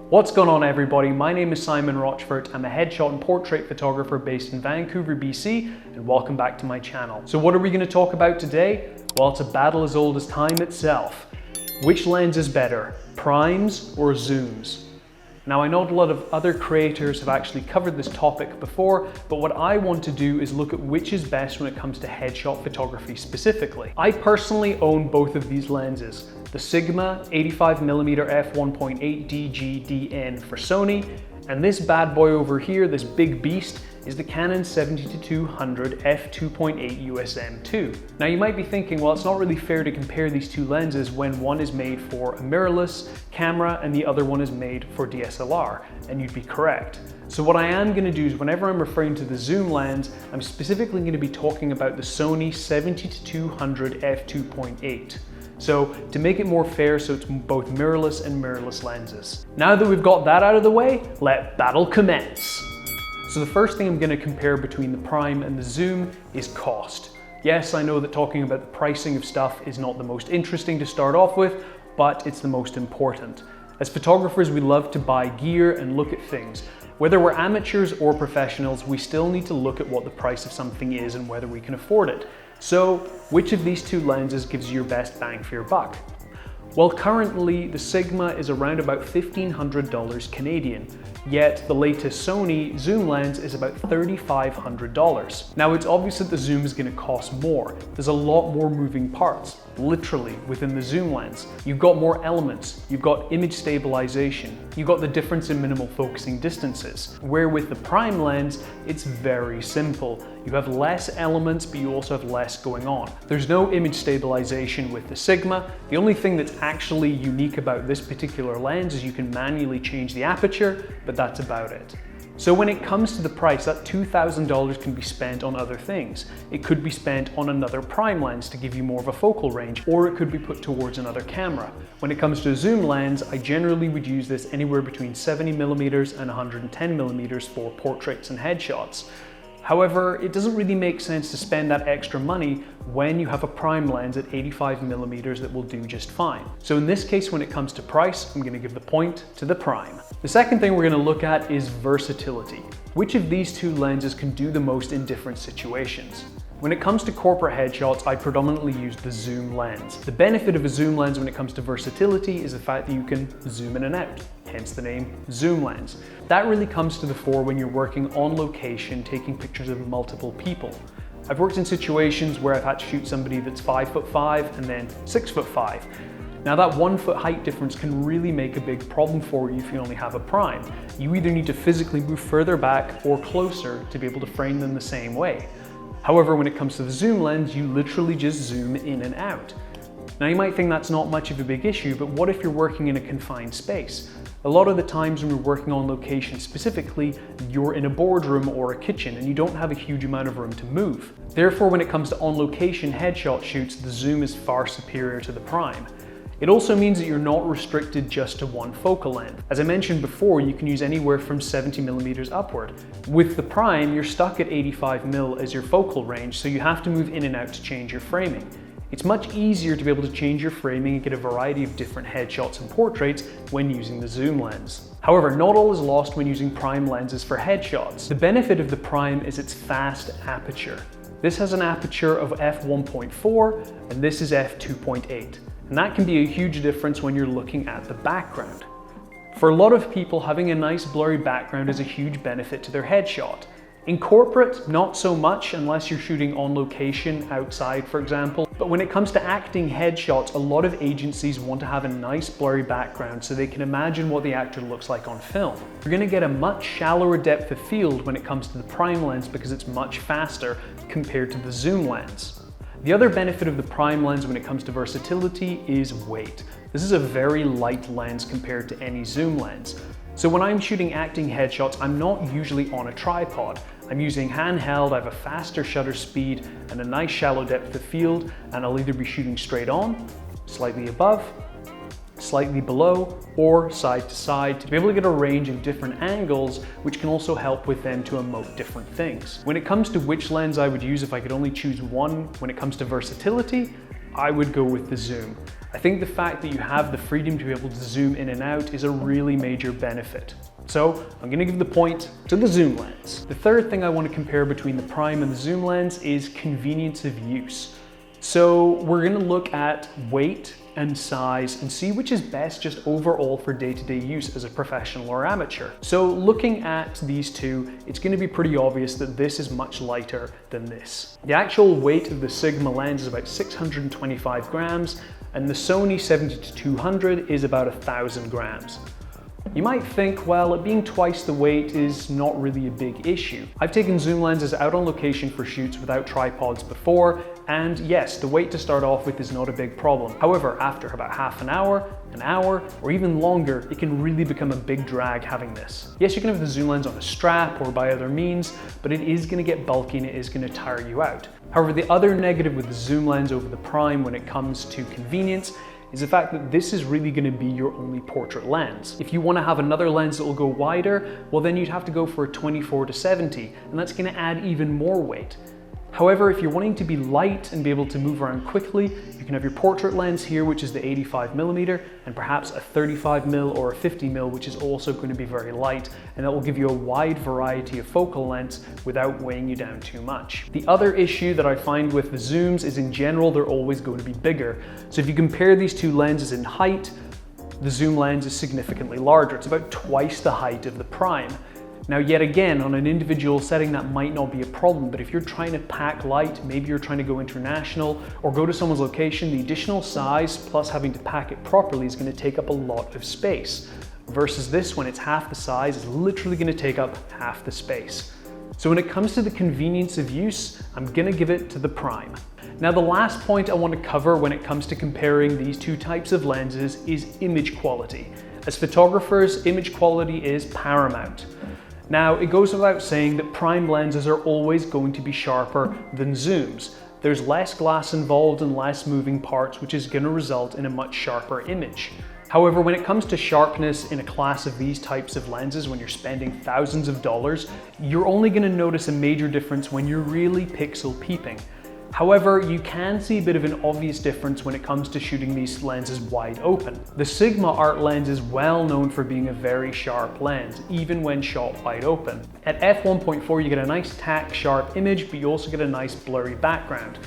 What's going on everybody? My name is Simon Rochfort. I'm a headshot and portrait photographer based in Vancouver, BC, and welcome back to my channel. So what are we going to talk about today? Well, it's a battle as old as time itself. Which lens is better, primes or zooms? Now I know a lot of other creators have actually covered this topic before, but what I want to do is look at which is best when it comes to headshot photography specifically. I personally own both of these lenses. The Sigma 85mm f1.8 DG/DN for Sony, and this bad boy over here, this big beast, is the Canon 70-200 f2.8 USM2. Now you might be thinking, well, it's not really fair to compare these two lenses when one is made for a mirrorless camera and the other one is made for DSLR, and you'd be correct. So what I am going to do is whenever I'm referring to the zoom lens, I'm specifically going to be talking about the Sony 70-200 f2.8. So to make it more fair, so it's both mirrorless and mirrorless lenses. Now that we've got that out of the way, let battle commence. So the first thing I'm going to compare between the prime and the zoom is cost. Yes, I know that talking about the pricing of stuff is not the most interesting to start off with, but it's the most important. As photographers, we love to buy gear and look at things. Whether we're amateurs or professionals, we still need to look at what the price of something is and whether we can afford it. So, which of these two lenses gives you your best bang for your buck? Well, currently the Sigma is around about $1,500 Canadian, yet the latest Sony zoom lens is about $3,500. Now it's obvious that the zoom is going to cost more. There's a lot more moving parts, literally, within the zoom lens. You've got more elements, you've got image stabilization, you've got the difference in minimal focusing distances. Where with the prime lens, it's very simple. You have less elements, but you also have less going on. There's no image stabilization with the Sigma. The only thing that's actually unique about this particular lens is you can manually change the aperture, but that's about it. So when it comes to the price, that $2,000 can be spent on other things. It could be spent on another prime lens to give you more of a focal range, or it could be put towards another camera. When it comes to a zoom lens, I generally would use this anywhere between 70mm and 110mm for portraits and headshots. However, it doesn't really make sense to spend that extra money when you have a prime lens at 85mm that will do just fine. So in this case, when it comes to price, I'm going to give the point to the prime. The second thing we're going to look at is versatility. Which of these two lenses can do the most in different situations? When it comes to corporate headshots, I predominantly use the zoom lens. The benefit of a zoom lens when it comes to versatility is the fact that you can zoom in and out, hence the name zoom lens. That really comes to the fore when you're working on location, taking pictures of multiple people. I've worked in situations where I've had to shoot somebody that's 5'5" and then 6'5". Now that 1 foot height difference can really make a big problem for you if you only have a prime. You either need to physically move further back or closer to be able to frame them the same way. However, when it comes to the zoom lens, you literally just zoom in and out. Now you might think that's not much of a big issue, but what if you're working in a confined space? A lot of the times when we're working on location specifically, you're in a boardroom or a kitchen and you don't have a huge amount of room to move. Therefore, when it comes to on-location headshot shoots, the zoom is far superior to the prime. It also means that you're not restricted just to one focal length. As I mentioned before, you can use anywhere from 70mm upward. With the prime, you're stuck at 85mm as your focal range, so you have to move in and out to change your framing. It's much easier to be able to change your framing and get a variety of different headshots and portraits when using the zoom lens. However, not all is lost when using prime lenses for headshots. The benefit of the prime is its fast aperture. This has an aperture of f1.4 and this is f2.8. And that can be a huge difference when you're looking at the background. For a lot of people, having a nice blurry background is a huge benefit to their headshot. In corporate, not so much unless you're shooting on location outside, for example. But when it comes to acting headshots, a lot of agencies want to have a nice blurry background so they can imagine what the actor looks like on film. You're going to get a much shallower depth of field when it comes to the prime lens because it's much faster compared to the zoom lens. The other benefit of the prime lens when it comes to versatility is weight. This is a very light lens compared to any zoom lens. So when I'm shooting acting headshots, I'm not usually on a tripod. I'm using handheld, I have a faster shutter speed and a nice shallow depth of field, and I'll either be shooting straight on, slightly above, slightly below, or side to side to be able to get a range of different angles, which can also help with them to emote different things. When it comes to which lens I would use if I could only choose one when it comes to versatility, I would go with the zoom. I think the fact that you have the freedom to be able to zoom in and out is a really major benefit. So I'm going to give the point to the zoom lens. The third thing I want to compare between the prime and the zoom lens is convenience of use. So we're going to look at weight and size and see which is best just overall for day-to-day use as a professional or amateur. So looking at these two, it's going to be pretty obvious that this is much lighter than this. The actual weight of the Sigma lens is about 625 grams and the Sony 70-200 is about 1,000 grams. You might think, well, it being twice the weight is not really a big issue. I've taken zoom lenses out on location for shoots without tripods before, and yes, the weight to start off with is not a big problem. However, after about half an hour, or even longer, it can really become a big drag having this. Yes, you can have the zoom lens on a strap or by other means, but it is going to get bulky and it is going to tire you out. However, the other negative with the zoom lens over the prime when it comes to convenience is the fact that this is really going to be your only portrait lens. If you want to have another lens that will go wider, well then you'd have to go for a 24-70, and that's going to add even more weight. However, if you're wanting to be light and be able to move around quickly, you can have your portrait lens here, which is the 85mm, and perhaps a 35mm or a 50mm, which is also going to be very light, and that will give you a wide variety of focal lengths without weighing you down too much. The other issue that I find with the zooms is in general, they're always going to be bigger. So if you compare these two lenses in height, the zoom lens is significantly larger. It's about twice the height of the prime. Now, yet again, on an individual setting, that might not be a problem, but if you're trying to pack light, maybe you're trying to go international or go to someone's location, the additional size plus having to pack it properly is going to take up a lot of space. Versus this, when it's half the size, it's literally going to take up half the space. So when it comes to the convenience of use, I'm going to give it to the prime. Now, the last point I want to cover when it comes to comparing these two types of lenses is image quality. As photographers, image quality is paramount. Now, it goes without saying that prime lenses are always going to be sharper than zooms. There's less glass involved and less moving parts, which is going to result in a much sharper image. However, when it comes to sharpness in a class of these types of lenses, when you're spending thousands of dollars, you're only going to notice a major difference when you're really pixel peeping. However, you can see a bit of an obvious difference when it comes to shooting these lenses wide open. The Sigma art lens is well known for being a very sharp lens, even when shot wide open. At f1.4 you get a nice tack sharp image, but you also get a nice blurry background.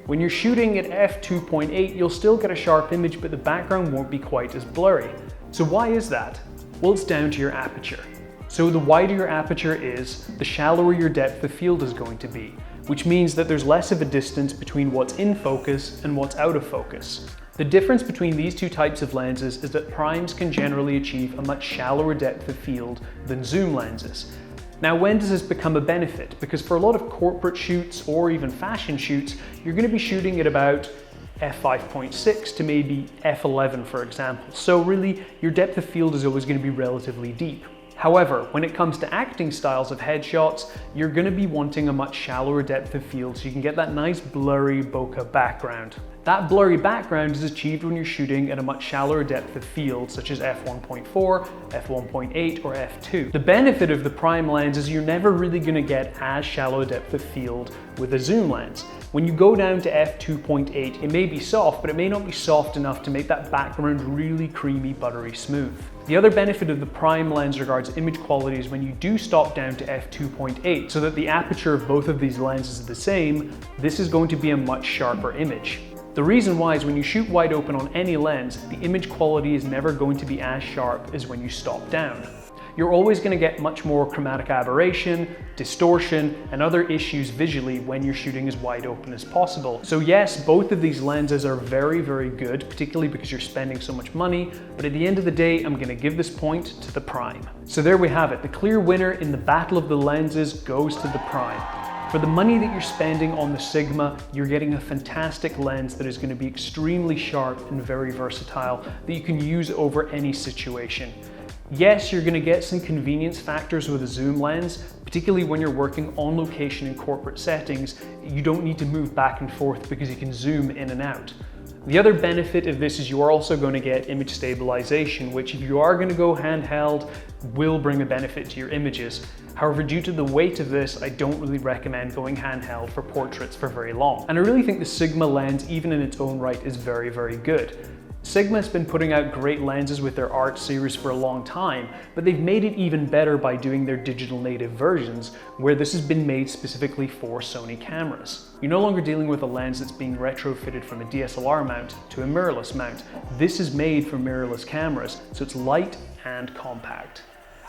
When you're shooting at f2.8 you'll still get a sharp image, but the background won't be quite as blurry. So why is that? Well, it's down to your aperture. So the wider your aperture is, the shallower your depth of field is going to be, which means that there's less of a distance between what's in focus and what's out of focus. The difference between these two types of lenses is that primes can generally achieve a much shallower depth of field than zoom lenses. Now, when does this become a benefit? Because for a lot of corporate shoots or even fashion shoots, you're going to be shooting at about f5.6 to maybe f11, for example. So really, your depth of field is always going to be relatively deep. However, when it comes to acting styles of headshots, you're going to be wanting a much shallower depth of field so you can get that nice blurry bokeh background. That blurry background is achieved when you're shooting at a much shallower depth of field, such as f1.4, f1.8, or f2. The benefit of the prime lens is you're never really going to get as shallow a depth of field with a zoom lens. When you go down to f2.8, it may be soft, but it may not be soft enough to make that background really creamy, buttery smooth. The other benefit of the prime lens regards image quality is when you do stop down to f2.8, so that the aperture of both of these lenses is the same, this is going to be a much sharper image. The reason why is when you shoot wide open on any lens, the image quality is never going to be as sharp as when you stop down. You're always going to get much more chromatic aberration, distortion, and other issues visually when you're shooting as wide open as possible. So yes, both of these lenses are very, very good, particularly because you're spending so much money, but at the end of the day, I'm going to give this point to the prime. So there we have it. The clear winner in the battle of the lenses goes to the prime. For the money that you're spending on the Sigma, you're getting a fantastic lens that is going to be extremely sharp and very versatile that you can use over any situation. Yes, you're going to get some convenience factors with a zoom lens, particularly when you're working on location in corporate settings. You don't need to move back and forth because you can zoom in and out. The other benefit of this is you are also going to get image stabilization, which if you are going to go handheld, will bring a benefit to your images. However, due to the weight of this, I don't really recommend going handheld for portraits for very long. And I really think the Sigma lens, even in its own right, is very, very good. Sigma has been putting out great lenses with their Art series for a long time, but they've made it even better by doing their digital native versions, where this has been made specifically for Sony cameras. You're no longer dealing with a lens that's being retrofitted from a DSLR mount to a mirrorless mount. This is made for mirrorless cameras, so it's light and compact.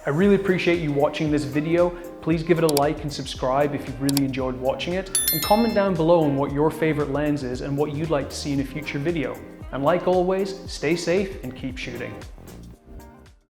I really appreciate you watching this video. Please give it a like and subscribe if you've really enjoyed watching it, and comment down below on what your favorite lens is and what you'd like to see in a future video. And like always, stay safe and keep shooting.